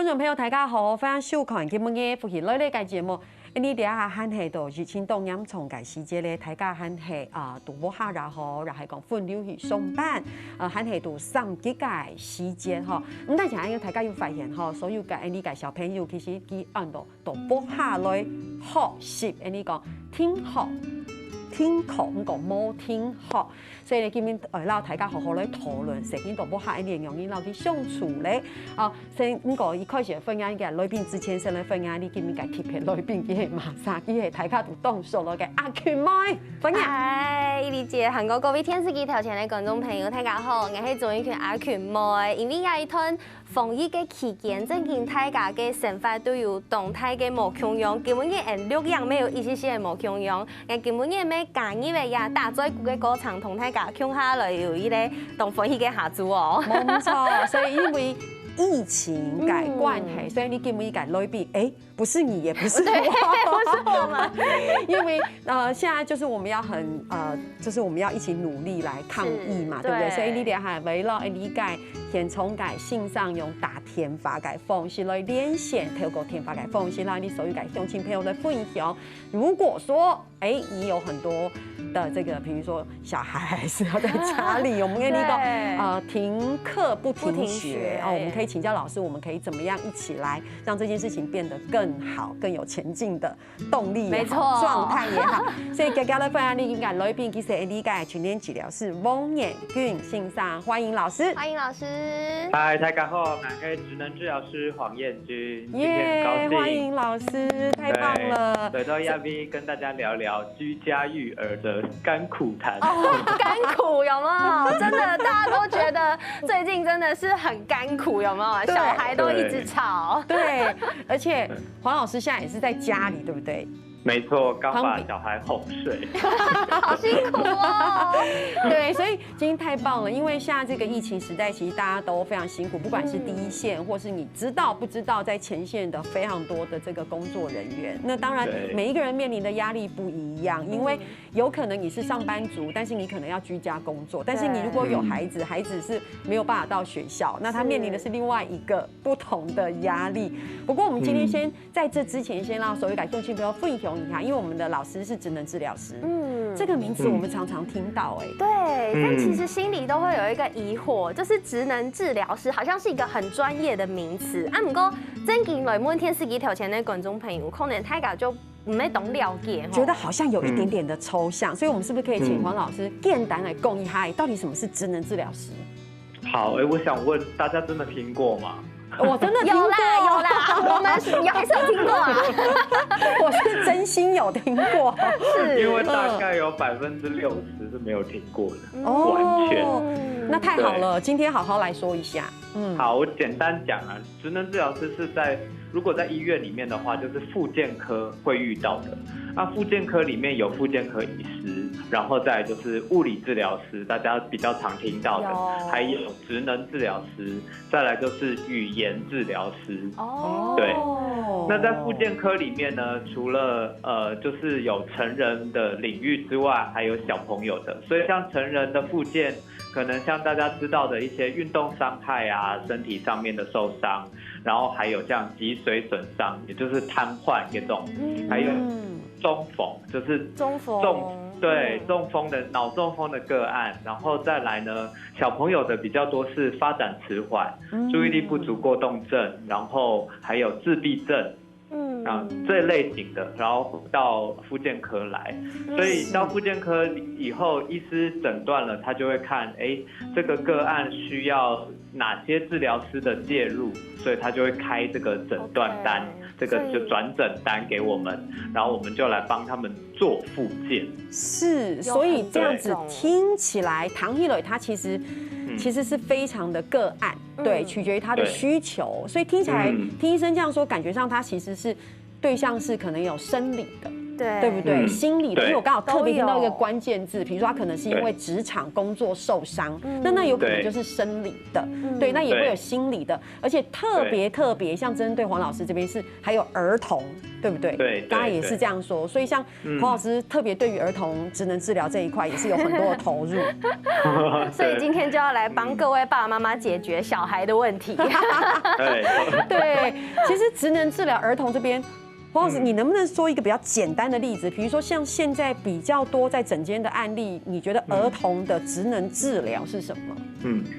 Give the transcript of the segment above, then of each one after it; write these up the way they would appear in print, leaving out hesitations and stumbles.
观众朋友大家好，欢迎收看今日嘅福气类嘅节目。你哋下喊係到熱錢動音從介時節咧，大家喊係讀播下然後係講分流去上班，喊係到上幾屆時節嗬。咁但係大家要發現嗬，所有嘅呢屆小朋友其實佢按到讀播下來學習，呢個聽學。聽學咁講冇聽學，所以你見面撈大家好好嚟討論，成件讀播下一年用呢撈啲相處咧，先咁個一開始分享嘅裏邊之前先嚟分享啲見面嘅貼嘅裏邊佢係馬莎，佢係大家都當熟咗嘅阿權妹分享。嗨，理解韓國各位電視機頭前嘅觀眾朋友，大家好，我係總演員阿權妹，因為有一段防疫嘅期間，正見大家嘅生活都有動態嘅無窮樣，根本嘅錄樣沒有意思係無窮樣，但根本嘅咩講呢位呀大嘴鼓嘅歌唱同大家傾下來有呢個同防疫嘅合作哦。冇錯，所以因為疫情嘅關係，所以你見每一屆裏邊，不是你，也不是我，不是我們，因為現在就是我們要就是我們要一起努力來抗疫嘛，對不對？所以你哋係為了理解現從嘅線上用打電話嘅方式來連線，透過電話嘅方式讓你所有嘅鄉親朋友來分享。如果說你有很多的這個，譬如說小孩還是要在家裡，我們跟你講停課不停學，我們可以請教老師，我們可以怎麼樣一起來讓這件事情變得更好，更有前進的動力也好，狀態也好。所以今日咧分享呢件嘅裏邊，其實呢個全年治療師汪彥均先生，歡迎老師。歡迎老師。嗨，大家好，我係職能治療師黃彥均，今天很高興。歡迎老師，太棒了。來到亞美跟大家聊聊居家育兒的甘苦談。甘苦有沒有？真的，大家都覺得最近真的是很甘苦，有沒有？小孩都一直吵。對，而且黃老師現在也是在家裡，對不對？沒錯，剛把小孩哄睡，好辛苦哦。對，所以今天太棒了，因為現在這個疫情時代，其實大家都非常辛苦，不管是第一線，或是你知道不知道在前線的非常多的這個工作人員。那當然，每一個人面臨的壓力不一樣，因為有可能你是上班族，但是你可能要居家工作，但是你如果有孩子，孩子是沒有辦法到學校，那他面臨的是另外一個不同的壓力。不過我們今天先在這之前，先讓所有感興趣朋友分享。你看，因為我們的老師是職能治療師，這個名詞我們常常聽到，對，但其實心裡都會有一個疑惑，就是職能治療師好像是一個很專業的名詞。不過真見來每天視機頭前的觀眾朋友，可能大家就唔係懂了解，覺得好像有一點點的抽象，所以我們是不是可以請黃老師簡單來講一下，到底什麼是職能治療師？好，我想問大家真的聽過嗎？我真的聽過，有啦，我們還是有聽過啊。我是真心有聽過，是因為大概有60%是沒有聽過的，完全。那太好了，今天好好來說一下。好，我簡單講啊，職能治療師是如果在醫院裡面的話，就是復健科會遇到的。那復健科裡面有復健科醫師，然後再來就是物理治療師，大家比較常聽到的，還有職能治療師，再來就是語言治療師。哦，對。那在復健科裡面呢，除了就是有成人的領域之外，還有小朋友的。所以像成人的復健，可能像大家知道的一些運動傷害啊，身體上面的受傷，然後還有像脊髓損傷，也就是癱瘓這種，還有中風，就是中風的腦中風的個案，然後再來呢，小朋友的比較多是發展遲緩、注意力不足過動症，然後還有自閉症。這類型的，然後到復健科來，所以到復健科以後，醫師診斷了，他就會看，這個個案需要哪些治療師的介入，所以他就會開這個診斷單，這個就轉診單給我們，然後我們就來幫他們做復健。是，所以這樣子聽起來，唐一磊他其實是非常的個案，對，取決於他的需求，所以聽起來聽醫生這樣說，感覺上他其實是對象是可能有生理的，对不对？心理的，因为我刚好特别听到一个关键字，比如说他可能是因为职场工作受伤，那有可能就是生理的，对，那也会有心理的，而且特别像针对黄老师这边是还有儿童，对不对？对，刚才也是这样说，所以像黄老师特别对于儿童职能治疗这一块也是有很多的投入，所以今天就要来帮各位爸爸妈妈解决小孩的问题。对，其实职能治疗儿童这边。黄老师，你能不能说一个比较简单的例子？比如说像现在比较多在诊间的案例，你觉得儿童的职能治疗是什么？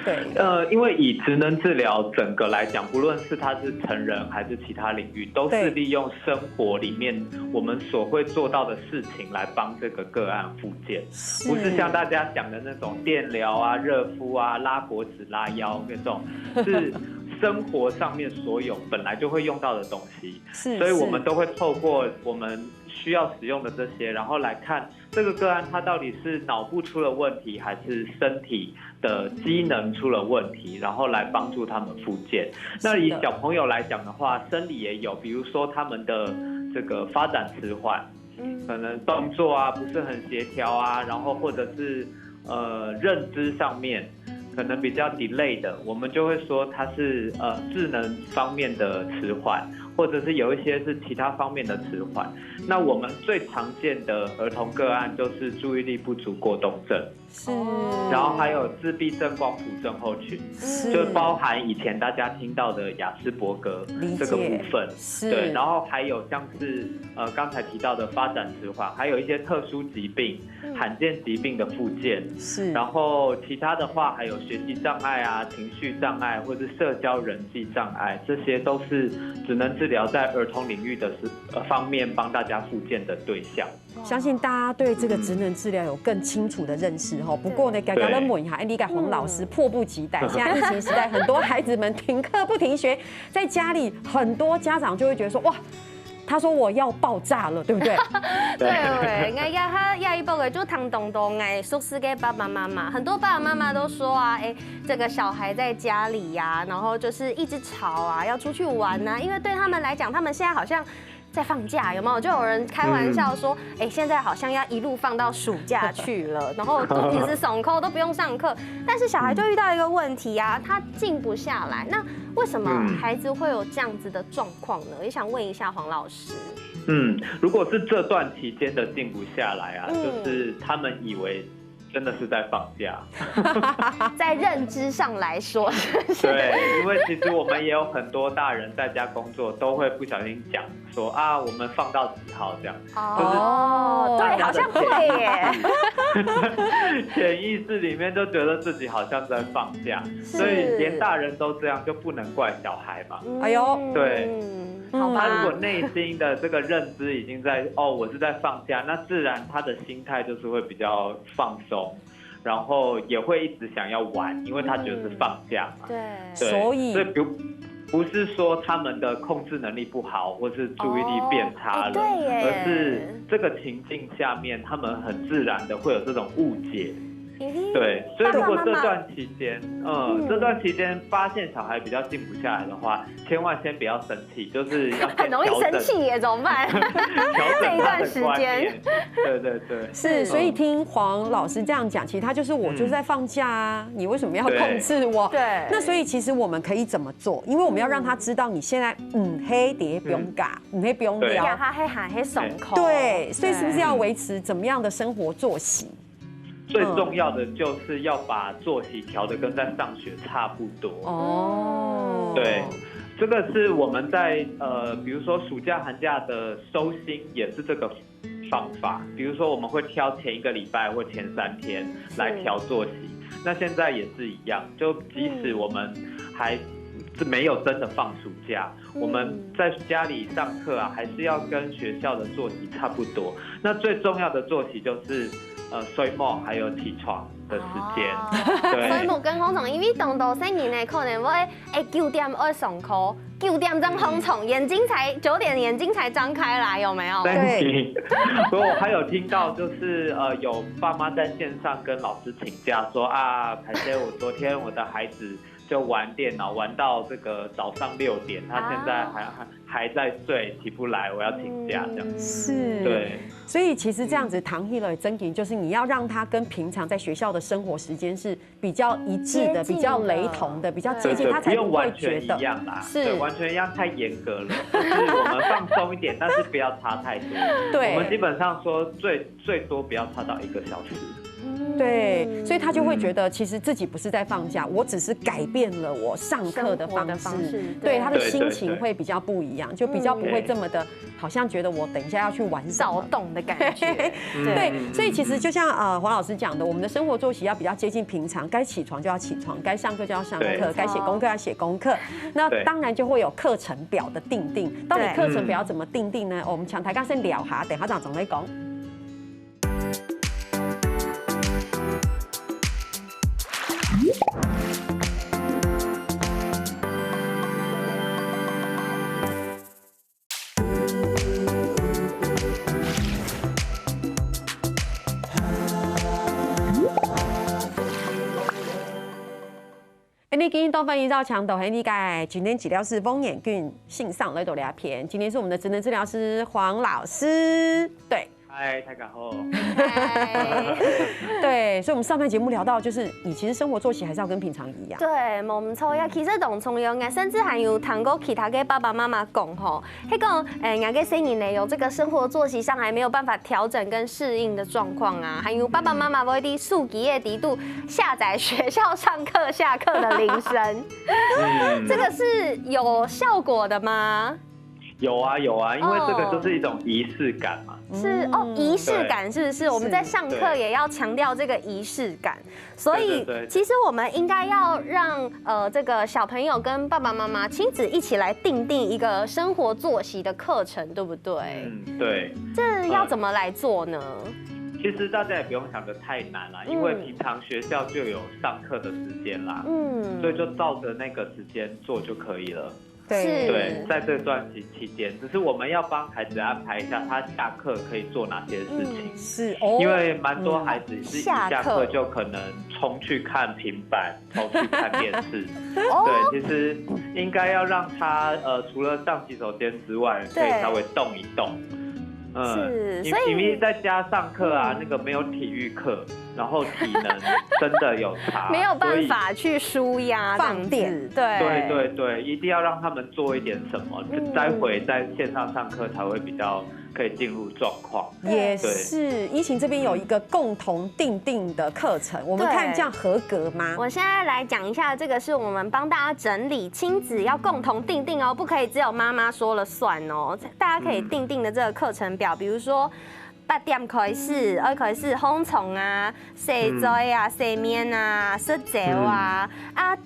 对，因为以职能治疗整个来讲，不论是他是成人还是其他领域，都是利用生活里面我们所会做到的事情来帮这个个案复健，不是像大家讲的那种电疗啊、热敷啊、拉脖子、拉腰那种，是生活上面所有本来就会用到的东西，所以我们都会透过我们需要使用的这些，然后来看这个个案它到底是脑部出了问题，还是身体的机能出了问题，然后来帮助他们复健。那以小朋友来讲的话，生理也有，比如说他们的这个发展迟缓，可能动作啊不是很协调啊，然后或者是认知上面可能比较 delay 的，我们就会说它是智能方面的迟缓，或者是有一些是其他方面的迟缓。那我们最常见的儿童个案就是注意力不足过动症，然后还有自闭症光谱症候群，就包含以前大家听到的亚斯伯格这个部分，对，然后还有像是刚才提到的发展迟缓，还有一些特殊疾病、罕见疾病的复健，然后其他的话还有学习障碍啊、情绪障碍或是社交人际障碍，这些都是职能治疗在儿童领域的方面帮大家复健的对象。相信大家对这个职能治疗有更清楚的认识哈。不过呢，刚刚在问一下，你看黄老师迫不及待。现在疫情时代，很多孩子们停课不停学，在家里很多家长就会觉得说，哇。他说我要爆炸了，对不对？对，我亚一报的就唐东东哎，说是给爸爸妈妈，很多爸爸妈妈都说啊，这个小孩在家里呀，然后就是一直吵啊，要出去玩啊，因为对他们来讲，他们现在好像在放假，有没有？就有人开玩笑说，现在好像要一路放到暑假去了，然后都平时爽扣都不用上课，但是小孩就遇到一个问题啊，他静不下来。那为什么孩子会有这样子的状况呢？也想问一下黄老师。如果是这段期间的静不下来啊，就是他们以为真的是在放假，在认知上来说，对，因为其实我们也有很多大人在家工作，都会不小心讲说啊，我们放到几号这样，对，好像会耶，潜意识里面就觉得自己好像在放假，所以连大人都这样，就不能怪小孩嘛。哎呦，对。他如果内心的这个认知已经在我是在放假，那自然他的心态就是会比较放松，然后也会一直想要玩，因为他觉得是放假嘛。对，所以不是说他们的控制能力不好，或是注意力变差了，而是这个情境下面他们很自然的会有这种误解。对，所以如果这段期间发现小孩比较静不下来的话，千万先不要生气，就是要很容易生气耶，怎么办？这一段时间，对，是，所以听黄老师这样讲，其实他就是我就是在放假啊，你为什么要控制我？对，那所以其实我们可以怎么做？因为我们要让他知道你现在黑碟不用嘎，黑不用聊，他黑喊黑爽口，对，所以是不是要维持怎么样的生活作息？最重要的就是要把作息调得跟在上学差不多。对，这个是我们在比如说暑假寒假的收心也是这个方法。比如说我们会挑前1个礼拜或前3天来调作息，那现在也是一样，就即使我们还是没有真的放暑假，我们在家里上课啊，还是要跟学校的作息差不多。那最重要的作息就是睡梦还有起床的时间。对，睡梦跟哄床，因为动到3年内可能会9点要上课，9点钟哄床，眼睛才9点眼睛才张开来，有没有？对。所以我还有听到就是有爸妈在线上跟老师请假说啊，凯姐，我昨天我的孩子就就玩电脑，玩到这个早上6点，他现在还在睡，起不来，我要请假这样。是，对。所以其实这样子糖起来真紧，就是你要让他跟平常在学校的生活时间是比较一致的、比较雷同的、比较接近，他才不会觉得不用完全一样啦。是，对，完全一样太严格了，就是我们放松一点，但是不要差太多。对，我们基本上说最多不要差到1个小时。对，所以他就会觉得其实自己不是在放假，我只是改变了我上课的方式，对他的心情会比较不一样，就比较不会这么的，好像觉得我等一下要去玩躁动的感觉。对，所以其实就像黄老师讲的，我们的生活作息要比较接近平常，该起床就要起床，该上课就要上课，该写功课要写功课。那当然就会有课程表的定定，到底课程表怎么定定呢？我们抢台刚先聊下，等下长总来讲。你今天东分营造强斗黑你盖，今天治疗师翁眼俊信上来多聊片，今天是我们的职能治疗师黄老师，对。嗨，大家好。对，所以我们上段节目聊到，就是你其实生活作息还是要跟平常一样。对，冇错呀。其實同重要嘅，甚至還有談過其他嘅爸爸媽媽講吼，迄個人嘅生年內有這個生活作息上還沒有辦法調整跟適應的狀況啊，還有爸爸媽媽會啲數幾夜底度下載學校上課下課的鈴聲，這個是有效果的嗎？有啊，因為這個就是一種儀式感嘛。是哦，儀式感是不是？我們在上課也要強調這個儀式感，所以其實我們應該要讓這個小朋友跟爸爸媽媽親子一起來訂定一個生活作息的課程，對不對？對。這要怎麼來做呢？其實大家也不用想得太難啦，因為平常學校就有上課的時間啦，所以就照着那個時間做就可以了。對，在這段期間，只是我們要幫孩子安排一下，他下課可以做哪些事情。是，因為蠻多孩子是一下課就可能衝去看平板，衝去看電視。對，其實應該要讓他除了上洗手間之外，可以稍微動一動。因為在家上課啊，那個沒有體育課，然後體能真的有差，沒有辦法去舒壓放電。對，一定要讓他們做一點什麼，待會在線上上課才會比較可以進入狀況。也是，依晴這邊有一個共同訂定的課程，我們看這樣合格嗎？我現在來講一下，這個是我們幫大家整理，親子要共同訂定哦，不可以只有媽媽說了算哦，大家可以訂定的這個課程表，比如說8點開始，開始烘蟲啊、洗菜啊、洗麵啊、洗澡啊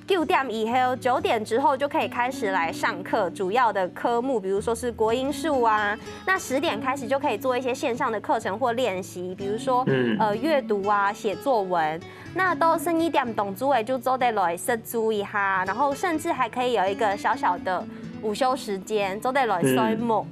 ，9點以後9點之後就可以開始來上課，主要的科目，比如說是國英數啊，那10點開始就可以做一些線上的課程或練習，比如說閱讀啊、寫作文，那到11點動作誒就做得來識做一下，然後甚至還可以有一個小小的午休時間，做得來睡夢。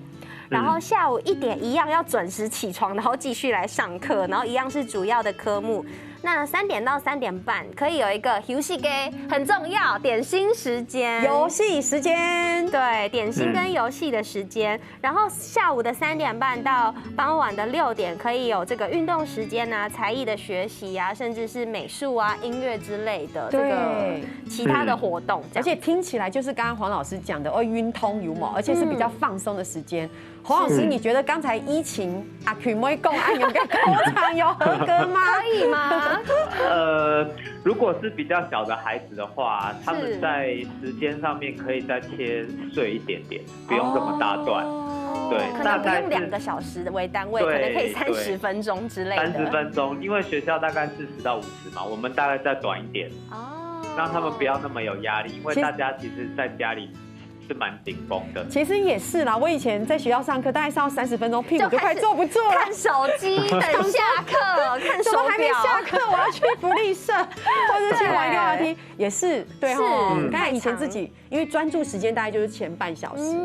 然後下午1點一樣要準時起床，然後繼續來上課，然後一樣是主要的科目。那3點到3點半可以有一個休息嘅，很重要，點心時間。遊戲時間，對，點心跟遊戲的時間。然後下午的3點半到傍晚的6點可以有這個運動時間啊，才藝的學習啊，甚至是美術啊、音樂之類的這個其他的活動。而且聽起來就是剛剛黃老師講的，運通有冇？而且是比較放鬆的時間。黃老師，你覺得剛才依晴阿群妹講按有個課程有合格嗎？可以嗎？如果是比較小的孩子的話，他們在時間上面可以再切碎一點點，不用這麼大段。對，大概不用2個小時為單位，可能可以30分鐘之類的。30分鐘，因為學校大概40到50嘛，我們大概再短一點，讓他們不要那麼有壓力，因為大家其實在家裡是蠻緊繃的。其實也是啦，我以前在學校上課，大概上30分鐘，屁股就快坐不住了。看手機，等下課，看手表。還沒下課，我要去福利社，或者去玩溜滑梯，也是對哈。剛才以前自己因為專注時間大概就是前半小時。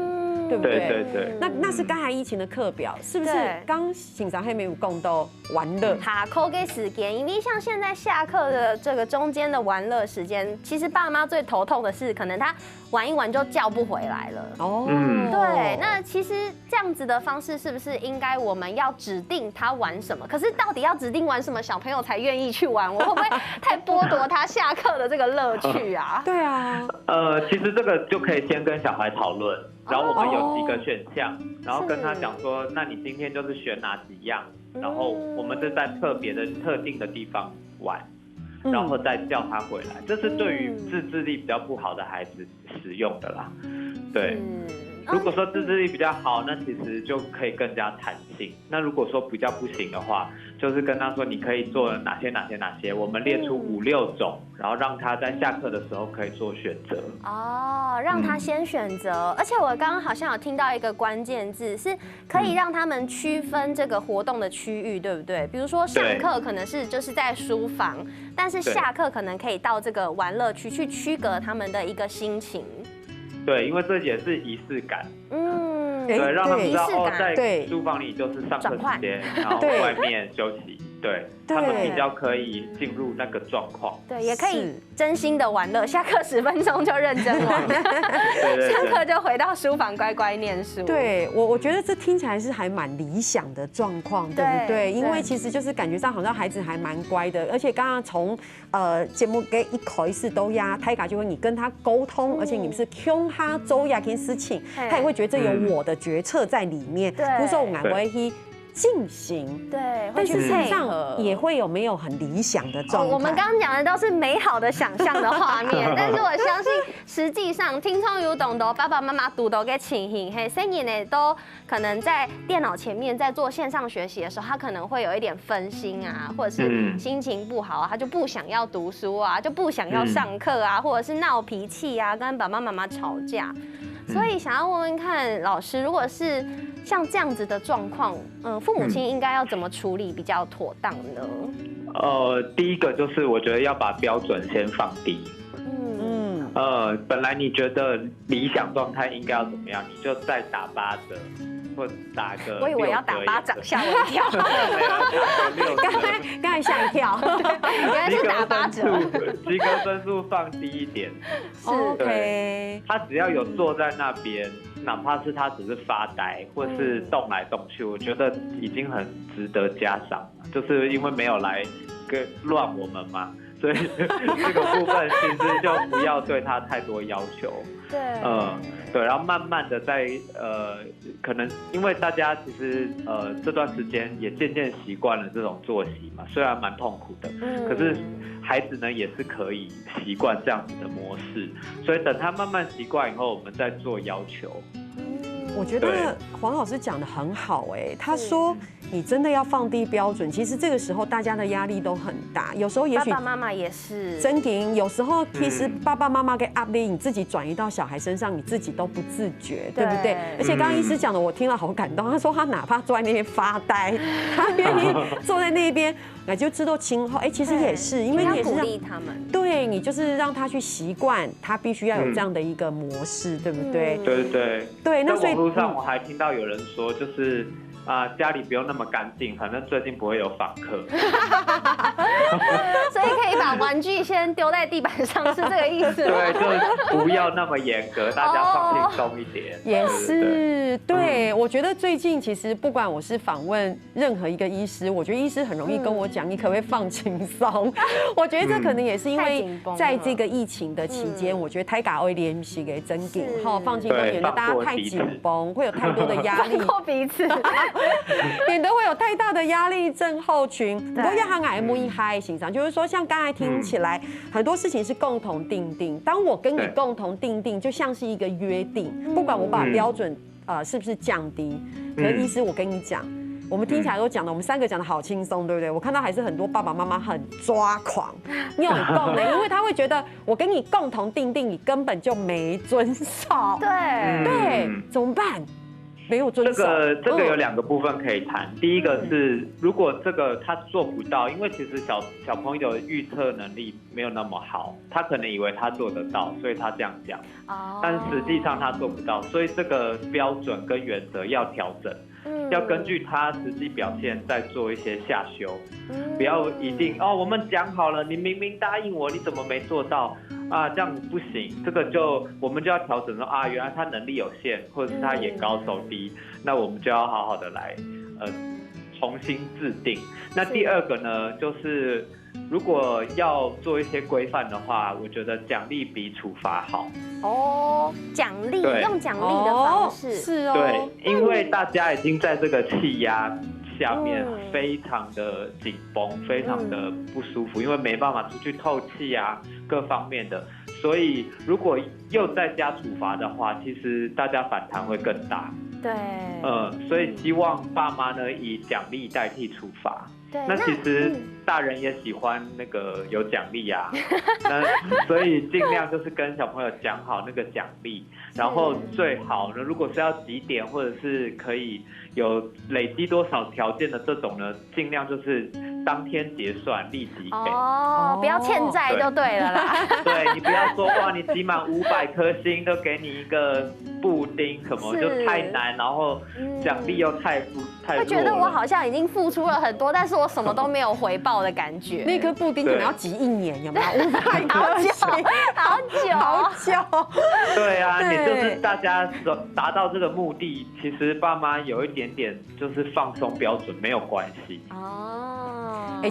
对不对？对对。那是刚才疫情的课表，是不是？刚欣赏黑莓有共都玩乐下课的时间，因为像现在下课的这个中间的玩乐时间，其实爸妈最头痛的是，可能他玩一玩就叫不回来了。哦，对，那其实这样子的方式是不是应该我们要指定他玩什么？可是到底要指定玩什么，小朋友才愿意去玩？我会不会太剥夺他下课的这个乐趣啊？对啊，其实这个就可以先跟小孩讨论，然后我们有几个选项，然后跟他讲说，那你今天就是选哪几样，然后我们是在特定的地方玩。然后再叫他回来，这是对于自制力比较不好的孩子使用的啦。对，如果说自制力比较好，那其实就可以更加弹性。那如果说比较不行的话，就是跟他说你可以做哪些，我们列出5、6种，然后让他在下课的时候可以做选择。哦，让他先选择。而且我刚刚好像有听到一个关键字，是可以让他们区分这个活动的区域，对不对？比如说上课可能是就是在书房，但是下课可能可以到这个玩乐区去区隔他们的一个心情。对，因为这也是仪式感。对，让他们知道在书房里就是上课时间，然后外面休息。对，他们比较可以进入那个状况。对，也可以真心的玩乐，下课10分钟就认真玩，上课就回到书房乖乖念书。对，我觉得这听起来是还蛮理想的状况，对不对？因为其实就是感觉上好像孩子还蛮乖的，而且刚刚从节目给一开始都呀，泰嘎就会你跟他沟通，而且你们是听他周亚跟事情，他也会觉得这有我的决策在里面，不是说我会去进行，对，但是事实上也会有没有很理想的状态。我们刚刚讲的都是美好的想象的画面，但是我相信实际上听众有懂得爸爸妈妈读到的情形，嘿，所以呢都可能在电脑前面在做线上学习的时候，他可能会有一点分心啊，或者是心情不好啊，他就不想要读书啊，就不想要上课啊，或者是闹脾气啊，跟爸爸妈妈吵架。所以想要问问看老师，如果是像这样子的状况，父母亲应该要怎么处理比较妥当呢？第一个就是我觉得要把标准先放低。本来你觉得理想状态应该要怎么样，你就再打8折，或打个。我以为要打巴掌，吓我一跳。刚才吓一跳，原来是打8折。及格分数放低一点。OK。他只要有坐在那边，哪怕是他只是发呆或是动来动去，我觉得已经很值得嘉赏了。就是因为没有来乱我们嘛。所以这个部分其实就不要对他太多要求。对，然后慢慢的在可能因为大家其实这段时间也渐渐习惯了这种作息嘛，虽然蛮痛苦的，可是孩子呢也是可以习惯这样子的模式，所以等他慢慢习惯以后，我们再做要求。我觉得黄老师讲得很好他说你真的要放低标准，其实这个时候大家的压力都很大，有时候也许爸爸妈妈也是真的，有时候其实爸爸妈妈给压力你自己转移到小孩身上，你自己都不自觉，对不对？而且刚刚医师讲的我听了好感动，他说他哪怕坐在那边发呆，他愿意坐在那边那就知道今后其实也是因为你也是鼓励他们，对，你就是让他去习惯，他必须要有这样的一个模式，对不对？对，那所以网络上我还听到有人说，就是家里不用那么干净，反正最近不会有访客，所以可以把玩具先丢在地板上，是这个意思吗？对，就不要那么严格，大家放轻松一点。也是，对，我觉得最近其实不管我是访问任何一个医师，我觉得医师很容易跟我讲，你可不可以放轻松？我觉得这可能也是因为在这个疫情的期间，我觉得太搞会联系给增紧，放轻松，免得大家太紧绷，会有太多的压力，放过彼此。免得会有太大的压力症候群。不过要很爱慕一嗨欣赏，就是说像刚才听起来，很多事情是共同订定。当我跟你共同订定，就像是一个约定，不管我把标准是不是降低。可是医师，我跟你讲，我们听起来都讲的，我们3个讲的好轻松，对不对？我看到还是很多爸爸妈妈很抓狂，你有共的，因为他会觉得我跟你共同订定，你根本就没遵守。对，怎么办？没有遵守。这个有2个部分可以谈。第一个是，如果这个他做不到，因为其实小朋友预测能力没有那么好，他可能以为他做得到，所以他这样讲。但实际上他做不到，所以这个标准跟原则要调整。要根据他实际表现再做一些下修，不要一定我们讲好了，你明明答应我，你怎么没做到啊？这样不行，这个我们就要调整说原来他能力有限，或者是他眼高手低，那我们就要好好的来重新制定。那第2个呢，就是如果要做一些规范的话，我觉得奖励比处罚好。奖励用奖励的方式是对，因为大家已经在这个气压下面非常的紧绷，非常的不舒服，因为没办法出去透气啊，各方面的。所以如果又再加处罚的话，其实大家反弹会更大。对，所以希望爸妈呢以奖励代替处罚。那其实大人也喜欢那个有奖励啊，那所以尽量就是跟小朋友讲好那个奖励，然后最好呢，如果是要集点或者是可以有累积多少条件的这种呢，尽量就是当天结算立即给。不要欠债就对了啦。对，你不要说你集满500颗星都给你一个布丁什么，就太难，然后奖励又太弱了。会觉得我好像已经付出了很多，但是我什么都没有回报的感觉。那颗布丁可能要集1年，有没有？500颗星，好久。对啊，你就是大家达到这个目的，其实爸妈有一点点就是放松标准没有关系。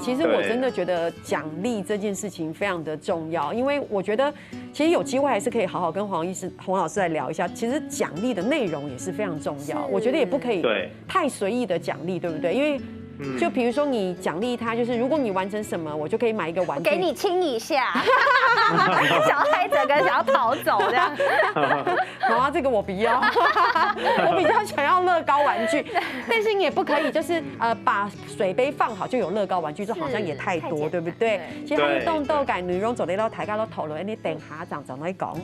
其实我真的觉得奖励这件事情非常的重要，因为我觉得其实有机会还是可以好好跟黄老师来聊一下。其实奖励的内容也是非常重要，我觉得也不可以太随意的奖励，对不对？因为就比如说你奖励他，就是如果你完成什么，我就可以买一个玩具，给你亲一下，小孩整个想要逃走这样。妈妈，这个我不要，我比较想要乐高玩具。但是你也不可以就是把水杯放好就有乐高玩具，这好像也太多，对不对？其实喺動到嘅內容做你都大家都討論，你等下一陣就嚟講。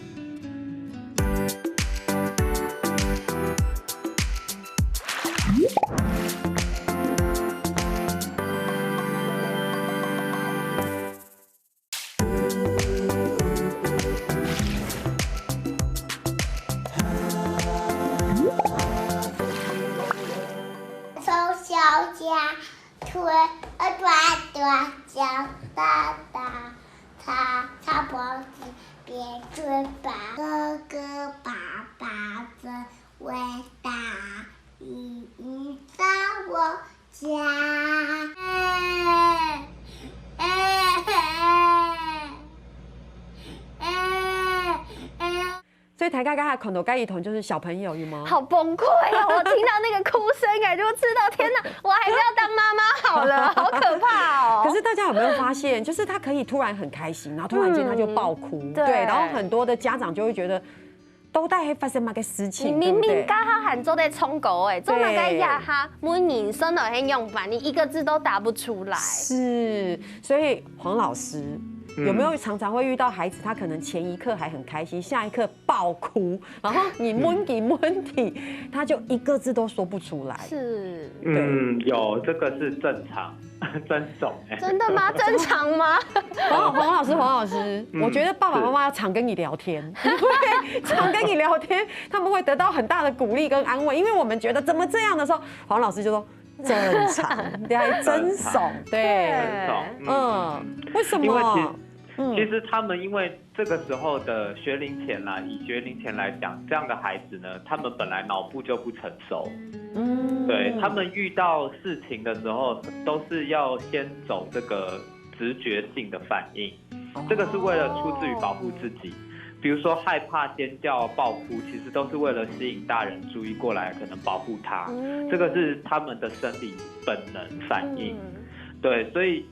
腿短短，脚大大，擦脖子别追吧。哥哥爸爸真伟大，一到我家。所以大家看到介兒童就是小朋友，有嗎？好崩溃哦！我聽到那個哭聲，感覺我知道，天哪，我還是要當媽媽好了，好可怕哦！可是大家有沒有發現，就是他可以突然很開心，然後突然間他就爆哭，對，然後很多的家長就會覺得，到底係發生乜嘅事情？你明明家下喊做在衝狗哎，做那個呀哈，每年生的很用法，你一個字都答不出來。是，所以黃老師。有没有常常会遇到孩子，他可能前一刻还很开心，下一刻爆哭，然后你问题，他就一个字都说不出来。是，有这个是正常，真种哎。真的吗？正常吗？黄老师，我觉得爸爸妈妈要常跟你聊天，因为常跟你聊天，他们会得到很大的鼓励跟安慰，因为我们觉得怎么这样的时候，黄老师就说。正常，对，真爽，对，为什么？其实他们因为这个时候的学龄前啦，以学龄前来讲，这样的孩子呢，他们本来脑部就不成熟，对他们遇到事情的时候，都是要先走这个直觉性的反应，这个是为了出自于保护自己。比如说害怕、尖叫、爆哭，其实都是为了吸引大人注意过来，可能保护他。这个是他们的生理本能反应。对，所以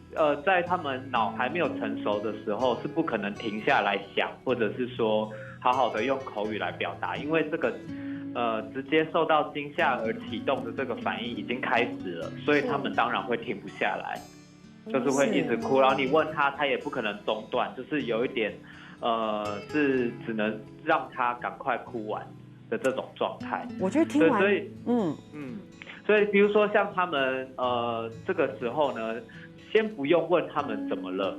在他们脑还没有成熟的时候，是不可能停下来想，或者是说好好的用口语来表达，因为这个直接受到惊吓而启动的这个反应已经开始了，所以他们当然会停不下来，就是会一直哭。然后你问他，他也不可能中断，就是有一点。是只能让他赶快哭完，的这种状态。我觉得听完，所以比如说像他们这个时候呢，先不用问他们怎么了，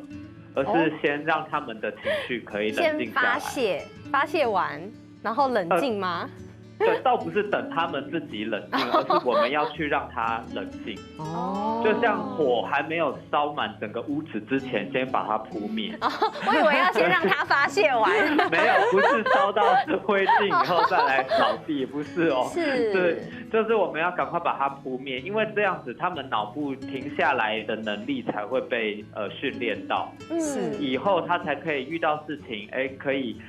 而是先让他们的情绪可以冷静下来。先发泄完，然后冷静吗？对，倒不是等他们自己冷静，而是我们要去让他冷静。哦，就像火还没有烧满整个屋子之前，先把它扑灭。我以为要先让它发泄完。没有，不是烧到灰烬以后再来扫地，不是哦。是，对，就是我们要赶快把它扑灭，因为这样子他们脑部停下来的能力才会被训练到。是，以后他才可以遇到事情，可以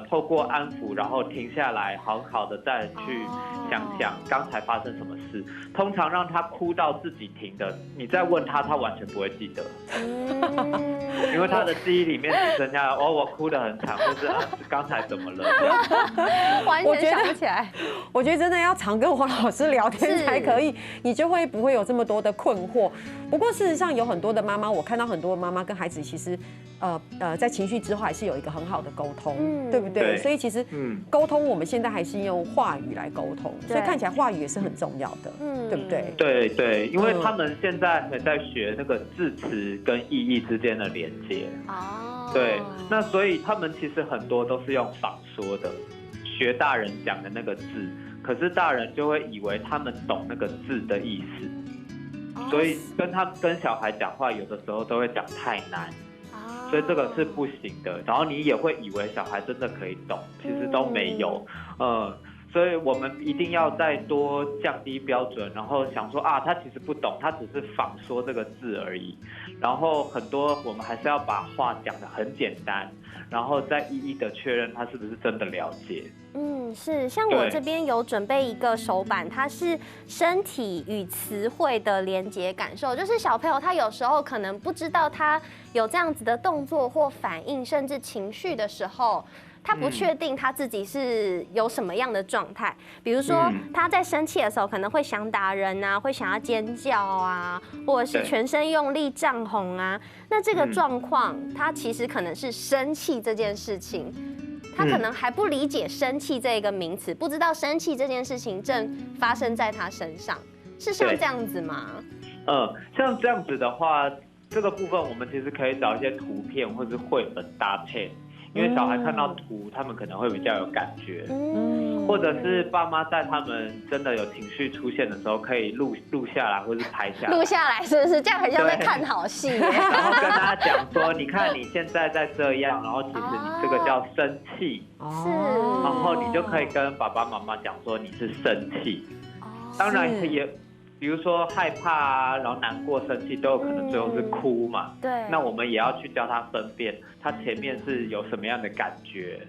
透过安抚，然后停下来，好好的再去想想刚才发生什么事。通常让他哭到自己停的，你再问他，他完全不会记得，因为他的记忆里面只剩下我哭得很惨，或是刚才怎么了，完全想不起来。我觉得真的要常跟黄老师聊天才可以，你就会不会有这么多的困惑。不过事实上有很多的妈妈，我看到很多妈妈跟孩子其实在情绪之后还是有一个很好的沟通，对不对？所以其实沟通我们现在还是用话语来沟通，所以看起来话语也是很重要的，对不对？对对，因为他们现在还在学那个字词跟意义之间的连接。对，那所以他们其实很多都是用仿说的，学大人讲的那个字，可是大人就会以为他们懂那个字的意思，所以跟小孩讲话有的时候都会讲太难。所以这个是不行的，然后你也会以为小孩真的可以懂，其实都没有，所以我们一定要再多降低标准，然后想说他其实不懂，他只是仿说这个字而已，然后很多我们还是要把话讲得很简单，然后再一一的确认他是不是真的了解。是，像我这边有准备一个手板，它是身体与词汇的连结感受，就是小朋友他有时候可能不知道他有这样子的动作或反应，甚至情绪的时候，他不确定他自己是有什么样的状态。比如说他在生气的时候，可能会想打人啊，会想要尖叫啊，或者是全身用力涨红啊。那这个状况，他其实可能是生气这件事情。他可能还不理解生气这个名词，不知道生气这件事情正发生在他身上，是像这样子吗？像这样子的话，这个部分我们其实可以找一些图片或是绘本搭配，因为小孩看到图，他们可能会比较有感觉。或者是爸妈在他们真的有情绪出现的时候，可以录下来，或是拍下来。录下来是不是？这样很像在看好戏。然后跟他讲说，你看你现在在这样，然后其实你这个叫生气。是。然后你就可以跟爸爸妈妈讲说你是生气。当然也，比如说害怕啊，然后难过、生气都有可能最后是哭嘛。对。那我们也要去教他分辨，他前面是有什么样的感觉。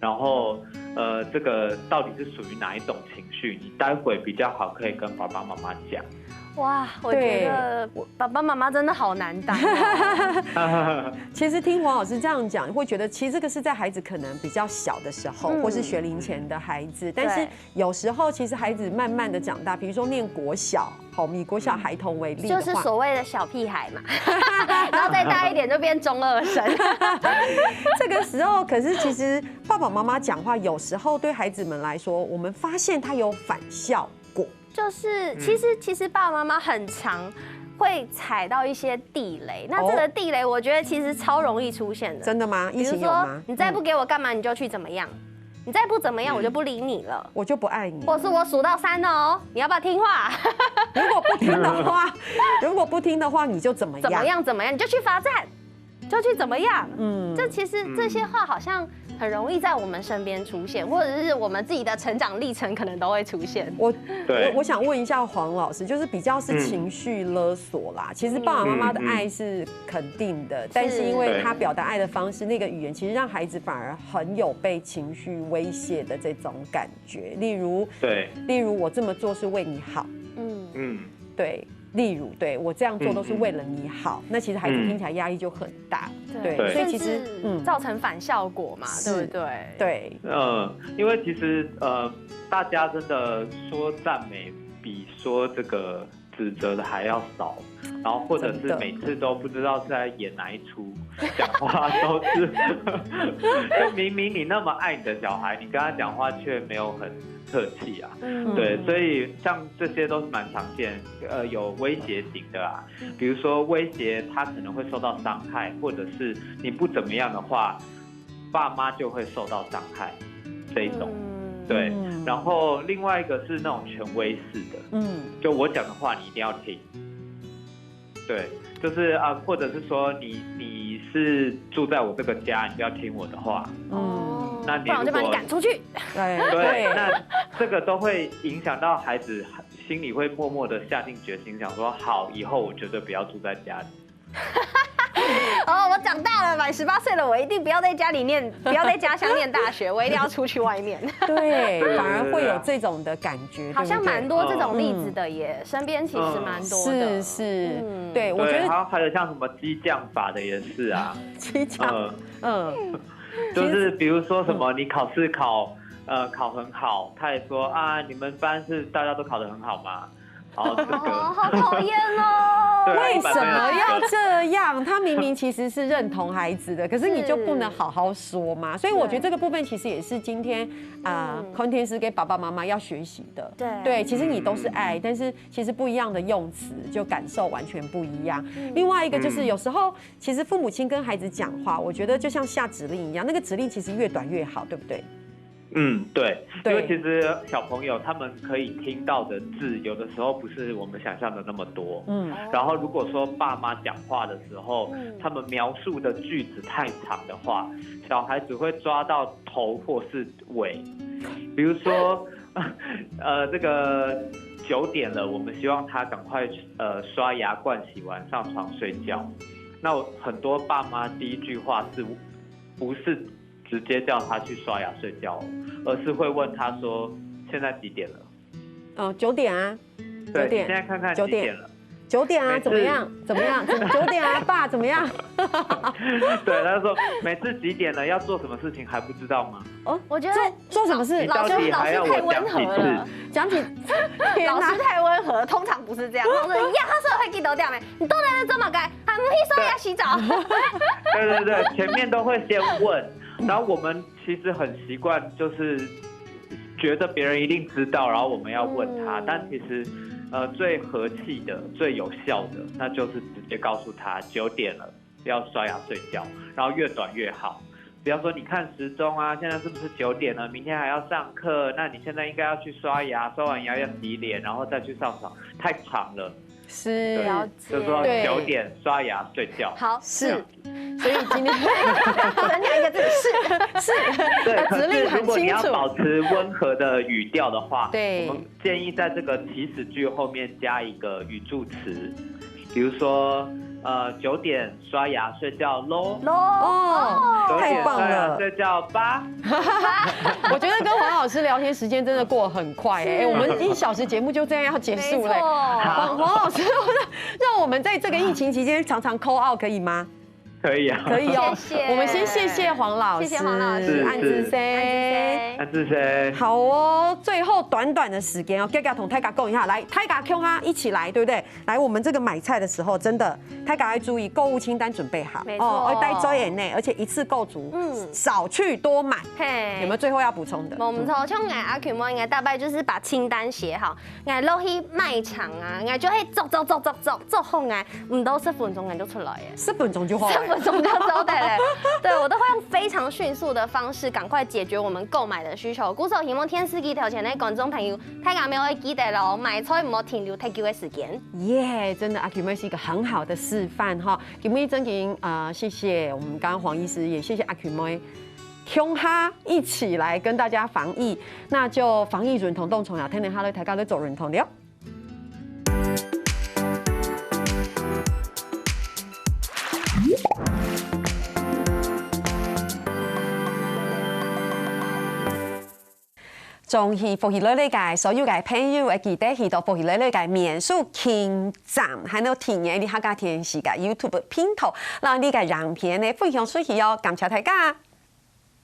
然后，这个到底是属于哪一种情绪？你待会比较好可以跟爸爸妈妈讲。哇，我觉得爸爸妈妈真的好难当。其实听黄老师这样讲，会觉得其实这个是在孩子可能比较小的时候，或是学龄前的孩子。但是有时候其实孩子慢慢的长大，比如说念国小，以国小孩童为例的话，就是所谓的小屁孩嘛，然后再大一点就变中二生。这个时候，可是其实爸爸妈妈讲话有时候对孩子们来说，我们发现他有反效果。就是其实爸爸妈妈很常会踩到一些地雷，那这个地雷我觉得其实超容易出现的。真的吗？比如说你再不给我干嘛，你就去怎么样？你再不怎么样，我就不理你了，我就不爱你。或是我数到3哦，你要不要听话？如果不听的话，你就怎么样？怎么样？你就去罚站，就去怎么样？就其实这些话好像很容易在我们身边出现，或者是我们自己的成长历程可能都会出现。我想问一下黄老师，就是比较是情绪勒索啦。其实爸爸妈妈的爱是肯定的，但是因为他表达爱的方式，那个语言其实让孩子反而很有被情绪威胁的这种感觉。例如我这么做是为你好，对。例如，对我这样做都是为了你好，那其实孩子听起来压力就很大，对，所以其实造成反效果嘛，对不对？对，因为其实大家真的说赞美比说这个指责的还要少，然后或者是每次都不知道是在演哪一出，讲话都是，就明明你那么爱你的小孩，你跟他讲话却没有客气啊。对，所以像这些都是蛮常见，有威胁型的啊，比如说威胁他可能会受到伤害，或者是你不怎么样的话，爸妈就会受到伤害这一种。对，然后另外一个是那种权威式的，就我讲的话你一定要听。对，就是或者是说你是住在我这个家，你就要听我的话。那你不然我就把你赶出去。对，那这个都会影响到孩子心里会默默的下定决心，想说好，以后我绝对不要住在家里。我长大了，满18岁了，我一定不要在家里念，不要在家乡念大学，我一定要出去外面。对，反而会有这种的感觉，好像蛮多这种例子的耶，身边其实蛮多的。是，对，我觉得还有像什么激将法的也是啊，激将，就是比如说什么你考试考很好，他也说啊，你们班是大家都考得很好吗？好讨厌哦！为什么要这样？他明明其实是认同孩子的，可是你就不能好好说嘛？所以我觉得这个部分其实也是今天空天师给爸爸妈妈要学习的。对，其实你都是爱，但是其实不一样的用词，就感受完全不一样。另外一个就是有时候，其实父母亲跟孩子讲话，我觉得就像下指令一样，那个指令其实越短越好，对不对？对，因为其实小朋友他们可以听到的字，有的时候不是我们想象的那么多。然后如果说爸妈讲话的时候，他们描述的句子太长的话，小孩子会抓到头或是尾。比如说，这个9点了，我们希望他赶快刷牙、盥洗完上床睡觉。那很多爸妈第一句话不是直接叫他去刷牙睡觉，而是会问他说：“现在几点了？”9点啊。对，现在看看几点了。9点啊，怎么样？9点啊，爸怎么样？对，他就说每次几点了，要做什么事情还不知道吗？我觉得做什么事？老师太温和了，讲几次？老师太温和，通常不是这样。老师呀，他说会记得掉没？你都在这做嘛该？还不去刷牙洗澡？对，前面都会先问，然后我们其实很习惯，就是觉得别人一定知道，然后我们要问他，但其实。最和气的、最有效的，那就是直接告诉他9点了，要刷牙睡觉，然后越短越好。比方说，你看时钟啊，现在是不是9点了？明天还要上课，那你现在应该要去刷牙，刷完牙要洗脸，然后再去上床，太长了。是，就是说9点刷牙睡觉。好，是。所以今天增加一个字是，对。可是如果你要保持温和的语调的话，对，我们建议在这个祈使句后面加一个语助词，比如说9点刷牙睡觉喽。太棒了，睡觉吧。我觉得跟黄老师聊天时间真的过很快我们1小时节目就这样要结束了。黄老师，让我们在这个疫情期间常常 call out 可以吗？可以啊，可以哦。谢谢，我们先谢谢黄老师，谢谢黄老师，安之生，安之生。好哦，最后短短的时间哦，大家同大家讲一下，来，大家 Q 哈一起来，对不对？来，我们这个买菜的时候，真的大家要注意购物清单准备好哦，带在眼内，而且一次购足，少去多买。有没有最后要补充的？我们从像阿 Q 应该大概就是把清单写好，我落去卖场啊，我就会走后来，唔到10分钟我就出来耶，10分钟就好了。10分钟就走的嘞，对我都会用非常迅速的方式，赶快解决我们购买的需求。鼓手希望天司機頭前的觀眾朋友，大家要記得咯，買菜唔好停留太久的時間。真的阿 Q 妹是一個很好的示範哈。今日真經謝謝我們剛剛黃醫師，也謝謝阿 Q 妹。共哈一起來跟大家防疫，那就防疫認同動從呀，聽聽哈咧，大家都做認同了。中戲福喜女界所有嘅朋友會記得去到福喜女界面書傾站，還有聽嘅你客家電視嘅 YouTube 片頭，讓你嘅影片呢分享出去哦，感謝大家。